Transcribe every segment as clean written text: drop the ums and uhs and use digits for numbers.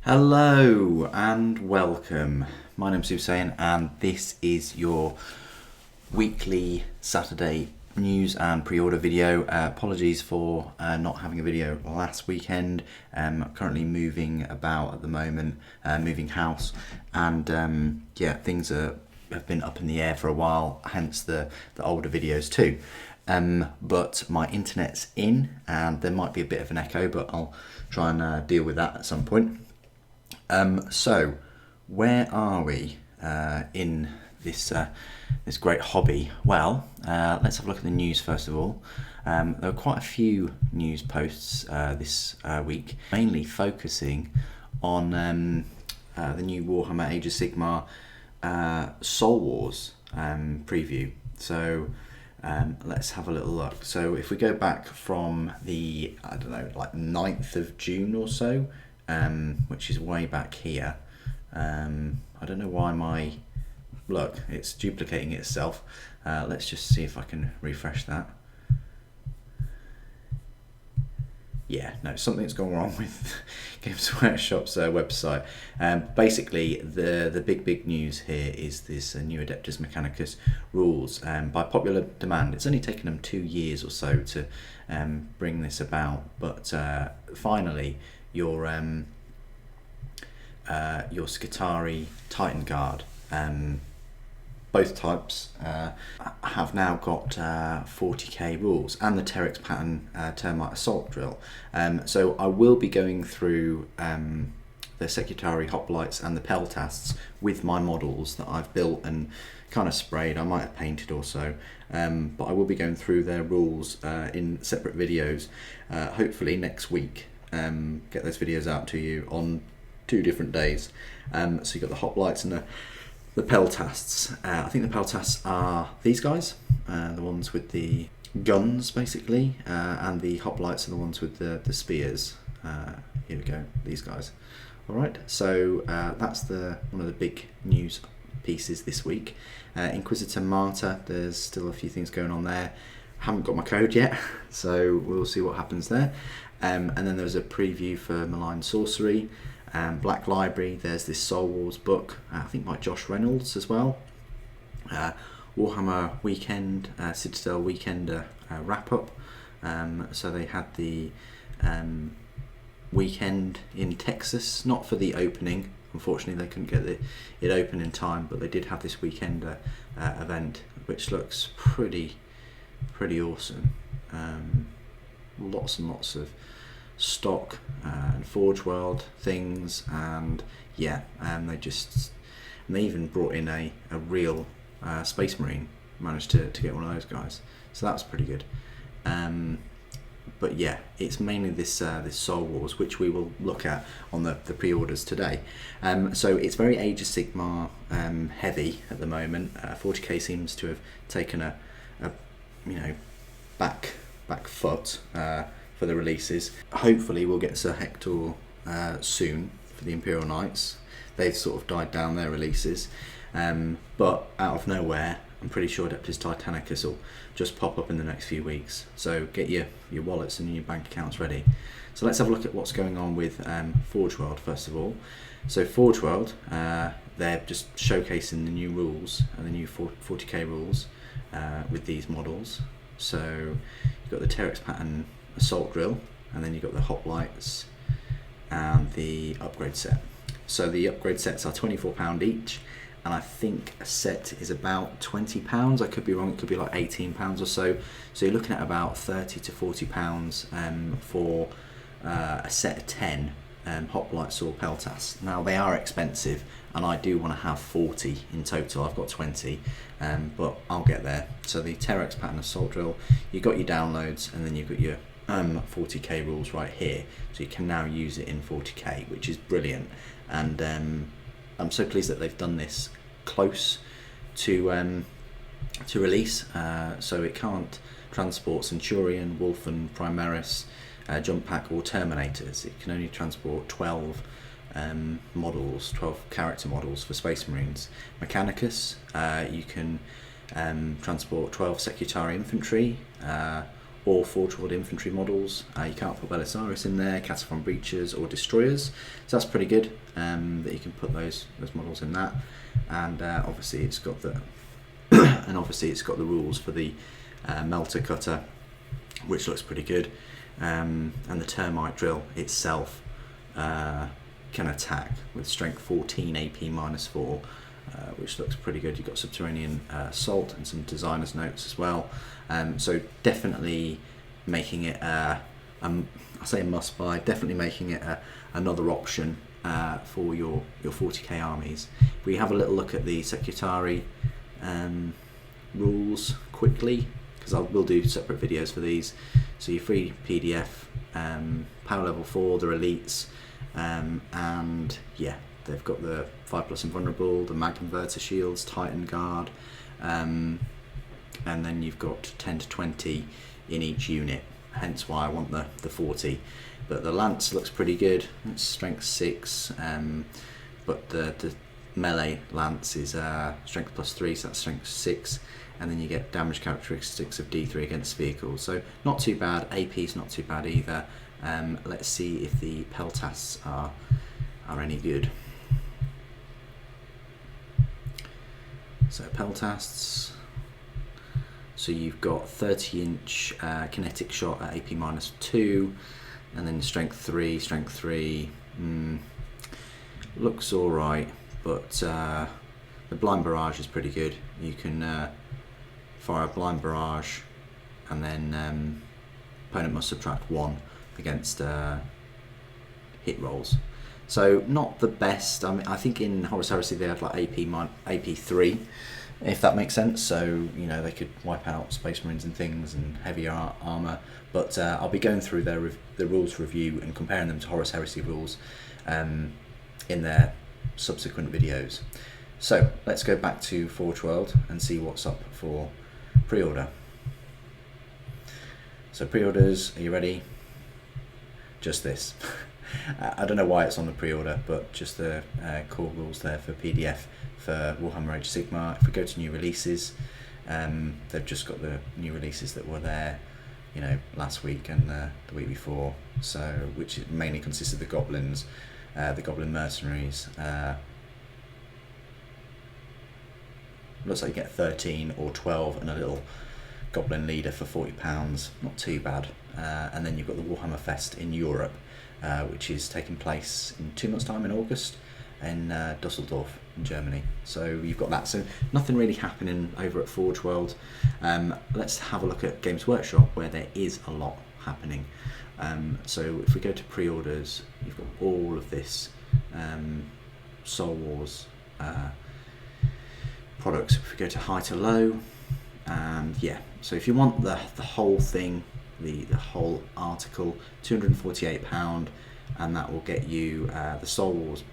Hello and welcome. My name's Hussein and this is your weekly Saturday news and pre-order video. Apologies for not having a video last weekend. Currently moving about at the moment, moving house, and things have been up in the air for a while, hence the older videos too. But my internet's in and there might be a bit of an echo, but I'll try and deal with that at some point. So where are we in this great hobby? Well, let's have a look at the news first of all. There were quite a few news posts this week, mainly focusing on the new Warhammer Age of Sigmar Soul Wars preview. So let's have a little look. So if we go back from the, 9th of June or so, which is way back here. I don't know why look, it's duplicating itself. Let's just see if I can refresh that. Yeah, no, something's gone wrong with Games Workshop's website. Basically, the big news here is this new Adeptus Mechanicus rules. By popular demand, it's only taken them 2 years or so to bring this about, but finally, your Skitarii Titan Guard, both types have now got 40k rules, and the Terex pattern termite assault drill. So I will be going through the Skitarii hoplites and the peltasts with my models that I've built and kind of sprayed. I might have painted also, but I will be going through their rules in separate videos, hopefully next week. Get those videos out to you on 2 different days. So you've got the hoplites and the peltasts. I think the peltasts are these guys, the ones with the guns basically, and the hoplites are the ones with the spears. Here we go, these guys. Alright, so that's one of the big news pieces this week. Inquisitor Martyr, there's still a few things going on there. Haven't got my code yet, so we'll see what happens there. And then there's a preview for Malign Sorcery. Black Library, there's this Soul Wars book, I think by Josh Reynolds as well. Warhammer Weekend, Citadel Weekender wrap-up. So they had the weekend in Texas, not for the opening. Unfortunately, they couldn't get it open in time, but they did have this Weekender event, which looks pretty awesome. Lots and lots of stock and Forge World things, and they even brought in a real Space Marine. Managed to get one of those guys, so that was pretty good. But yeah, it's mainly this Soul Wars, which we will look at on the pre-orders today. So it's very Age of Sigmar heavy at the moment. 40k seems to have taken a back foot for the releases. Hopefully we'll get Sir Hector soon for the Imperial Knights. They've sort of died down their releases, but out of nowhere I'm pretty sure Adeptus Titanicus will just pop up in the next few weeks. So get your wallets and your bank accounts ready. So let's have a look at what's going on with Forge World first of all. So Forge World, they're just showcasing the new rules and the new 40k rules with these models. So you've got the Terex pattern assault drill, and then you've got the hoplites and the upgrade set. So the upgrade sets are £24 each, and I think a set is about £20. I could be wrong, it could be like £18 or so. So you're looking at about £30 to £40 for a set of 10 hoplites or peltasts. Now they are expensive, and I do want to have 40 in total. I've got 20, but I'll get there. So the Terex pattern assault drill, you've got your downloads, and then you've got your 40k rules right here, so you can now use it in 40k, which is brilliant. And I'm so pleased that they've done this close to release, so it can't transport Centurion, Wolfen, Primaris, Jump Pack or Terminators. It can only transport 12 models, 12 character models for Space Marines. Mechanicus, you can transport 12 Skitarii infantry, or Forge World infantry models. You can't put Belisarius in there, Cataphon Breachers or Destroyers, so that's pretty good that you can put those models in that. And obviously it's got the rules for the Melter Cutter, which looks pretty good, and the Termite Drill itself can attack with strength 14, AP -4, which looks pretty good. You've got Subterranean Assault and some designer's notes as well. So definitely making it I say a must buy, definitely making it another option for your 40k armies. If we have a little look at the Secretary rules quickly, because we'll do separate videos for these. So your free PDF, power level 4, they're elites, and yeah, they've got the 5+ invulnerable, the mag converter shields, Titan Guard, and then you've got 10 to 20 in each unit, hence why I want the 40. But the lance looks pretty good, it's strength 6, but the melee lance is strength +3, so that's strength 6, and then you get damage characteristics of D3 against vehicles, so not too bad. AP's not too bad either. Let's see if the peltasts are any good. So peltasts, so you've got 30-inch kinetic shot at AP -2, and then strength 3, looks alright, but the blind barrage is pretty good. You can fire a blind barrage, and then opponent must subtract 1 against hit rolls. So not the best. I mean, I think in Horus Heresy they had like AP3, if that makes sense. So you know, they could wipe out Space Marines and things and heavier armor. But I'll be going through the rules review and comparing them to Horus Heresy rules in their subsequent videos. So let's go back to Forge World and see what's up for pre-order. So pre-orders, are you ready? Just this. I don't know why it's on the pre-order, but just the core rules there for PDF for Warhammer Age of Sigmar. If we go to new releases, they've just got the new releases that were there, you know, last week and the week before. So, which mainly consists of the goblins, the goblin mercenaries. Looks like you get 13 or 12 and a little goblin leader for £40. Not too bad. And then you've got the Warhammer Fest in Europe, which is taking place in 2 months' time in August in Dusseldorf in Germany. So you've got that. So nothing really happening over at Forge World. Let's have a look at Games Workshop, where there is a lot happening. So if we go to pre-orders, you've got all of this Soul Wars products. If we go to high to low, and yeah, so if you want the whole thing, the whole article, £248, and that will get you the Soul Wars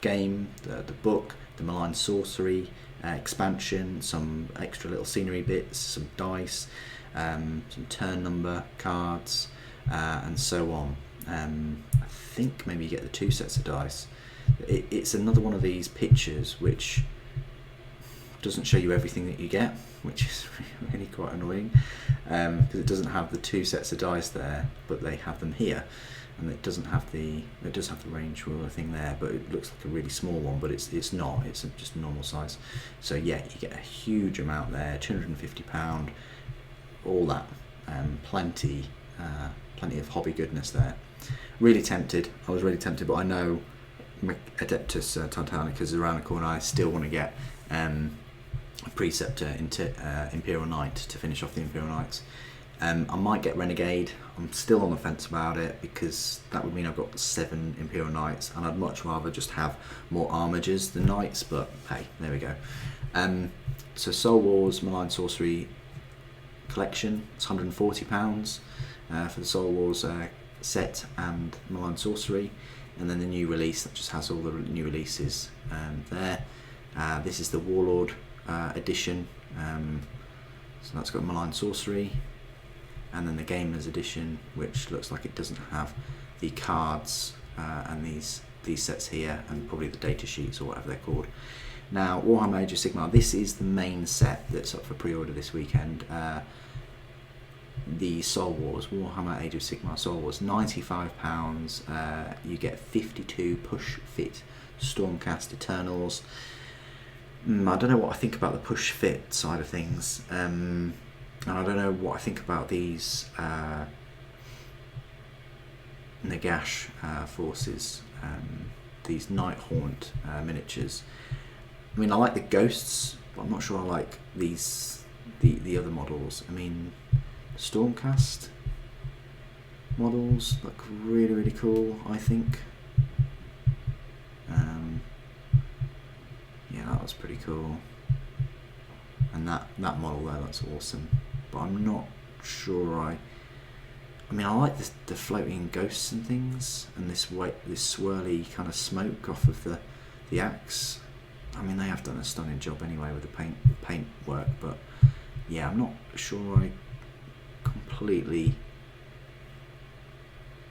game, the book, the Malign Sorcery expansion, some extra little scenery bits, some dice, some turn number cards, and so on. I think maybe you get the 2 sets of dice. It's another one of these pictures which doesn't show you everything that you get, which is really quite annoying, because it doesn't have the 2 sets of dice there, but they have them here, and it does have the range ruler thing there, but it looks like a really small one, but it's not. It's just a normal size. So yeah, you get a huge amount there, £250, all that, plenty of hobby goodness there. Really tempted. I was really tempted, but I know Adeptus Mechanicus is around the corner. I still want to get a Preceptor into Imperial Knight to finish off the Imperial Knights. I might get Renegade. I'm still on the fence about it, because that would mean I've got 7 Imperial Knights, and I'd much rather just have more armigers than Knights, but hey, there we go. So Soul Wars Malign Sorcery collection, it's £140 for the Soul Wars set and Malign Sorcery, and then the new release that just has all the new releases there. This is the Warlord edition, so that's got Malign Sorcery, and then the Gamers edition, which looks like it doesn't have the cards and these sets here, and probably the data sheets or whatever they're called. Now, Warhammer Age of Sigmar, this is the main set that's up for pre-order this weekend. the Soul Wars, Warhammer Age of Sigmar Soul Wars, £95. You get 52 push fit Stormcast Eternals. I don't know what I think about the push fit side of things, and I don't know what I think about these Nagash forces, these Nighthaunt miniatures. I mean, I like the ghosts, but I'm not sure I like these the other models. I mean, Stormcast models look really, really cool, I think. Yeah, that was pretty cool. And that model there, that's awesome. But I'm not sure I mean, I like the floating ghosts and things, and this swirly kind of smoke off of the axe. I mean, they have done a stunning job anyway with the paint work, but yeah, I'm not sure I completely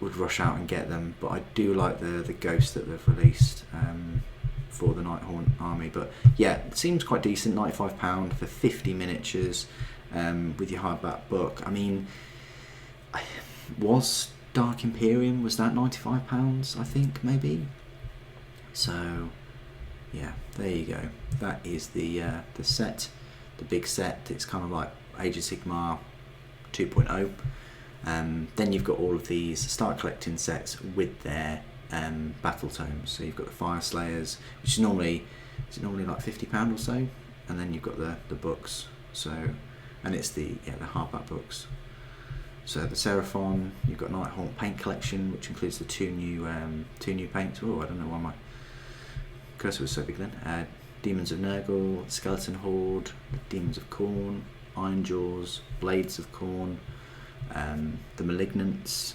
would rush out and get them, but I do like the ghost that they've released for the Nighthaunt army. But yeah, it seems quite decent, £95 for 50 miniatures with your hardback book. I mean, was Dark Imperium, was that £95, I think, maybe? So yeah, there you go. That is the set, the big set. It's kind of like Age of Sigmar 2.0. Then you've got all of these start collecting sets with their battle tomes. So you've got the Fire Slayers, which is normally like £50 or so, and then you've got the books. So, and it's the hardback books. So the Seraphon, you've got Nighthaunt paint collection, which includes the two new paints. Oh, I don't know why my cursor was so big then. Demons of Nurgle, Skeleton Horde, Demons of Khorne, Iron Jaws, Blades of Khorne, the Malignants.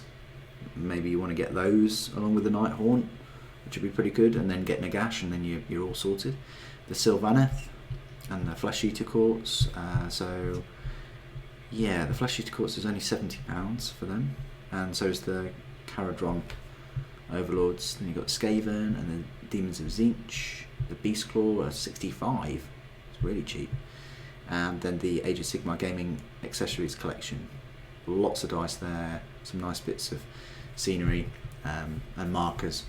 Maybe you want to get those along with the Nighthaunt, which would be pretty good, and then get Nagash, and then you're all sorted. The Sylvaneth and the Flesh Eater Courts. So yeah, the Flesh Eater Courts is only £70 for them, and so is the Caradron Overlords. Then you've got Skaven and the Demons of Tzeentch. The Beast Claw are £65. It's really cheap. And then the Age of Sigmar Gaming Accessories collection. Lots of dice there, some nice bits of scenery and markers.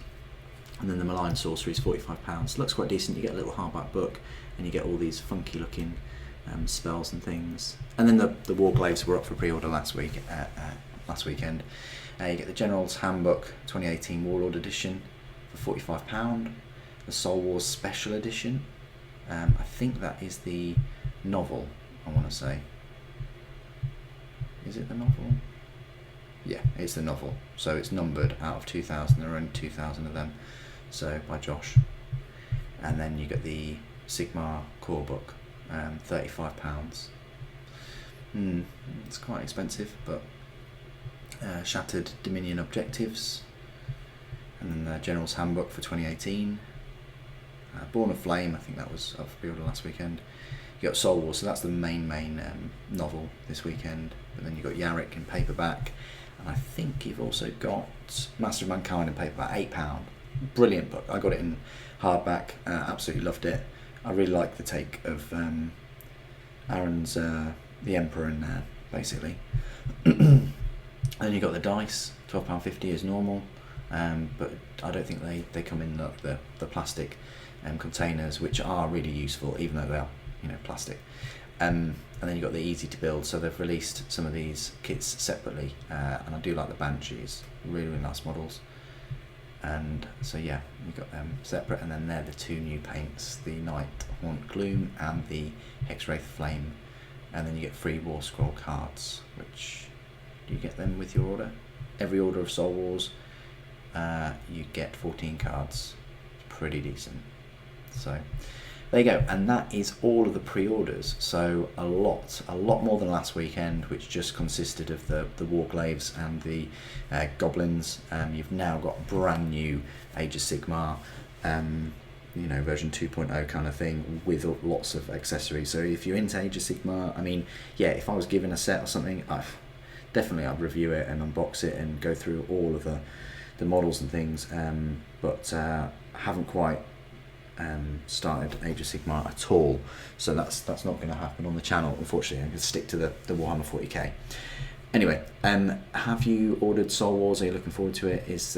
And then the Malign Sorcery is £45. Looks quite decent. You get a little hardback book, and you get all these funky looking spells and things. And then the Warglaives were up for pre-order last weekend. You get the General's Handbook 2018 Warlord Edition for £45. The Soul Wars Special Edition. I think that is the novel, I want to say. Is it the novel? Yeah, it's the novel. So it's numbered out of 2,000. There are only 2,000 of them. So by Josh. And then you get the Sigmar Core Book, £35. It's quite expensive, but Shattered Dominion Objectives. And then the General's Handbook for 2018. Born of Flame, I think that was up for pre-order last weekend. You got Soul Wars, so that's the main novel this weekend. But then you got Yarick in paperback, and I think you've also got Master of Mankind in paperback, £8. Brilliant book. I got it in hardback. Absolutely loved it. I really like the take of Aaron's the Emperor in there, basically. And then you got the dice, £12.50 as normal. But I don't think they come in the plastic containers, which are really useful, even though they are plastic. And then you've got the easy to build, so they've released some of these kits separately, and I do like the Banshees, really, really nice models. And so yeah, you've got them separate, and then they're the two new paints, the Nighthaunt Gloom and the Hexwraith Flame. And then you get free War Scroll cards, which you get them with your order. Every order of Soul Wars, you get 14 cards. Pretty decent. So there you go, and that is all of the pre-orders. So a lot more than last weekend, which just consisted of the Warglaives and the Goblins. You've now got brand new Age of Sigmar, version 2.0 kind of thing, with lots of accessories. So if you're into Age of Sigmar, I mean, yeah, if I was given a set or something, I'd review it and unbox it and go through all of the models and things, but haven't quite started Age of Sigmar at all, so that's not going to happen on the channel, unfortunately. I'm going to stick to the Warhammer 40k. Anyway, have you ordered Soul Wars? Are you looking forward to it? Is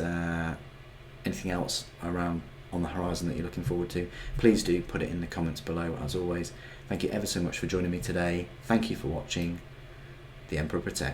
anything else around on the horizon that you're looking forward to? Please do put it in the comments below, as always. Thank you ever so much for joining me today. Thank you for watching. The Emperor Protects.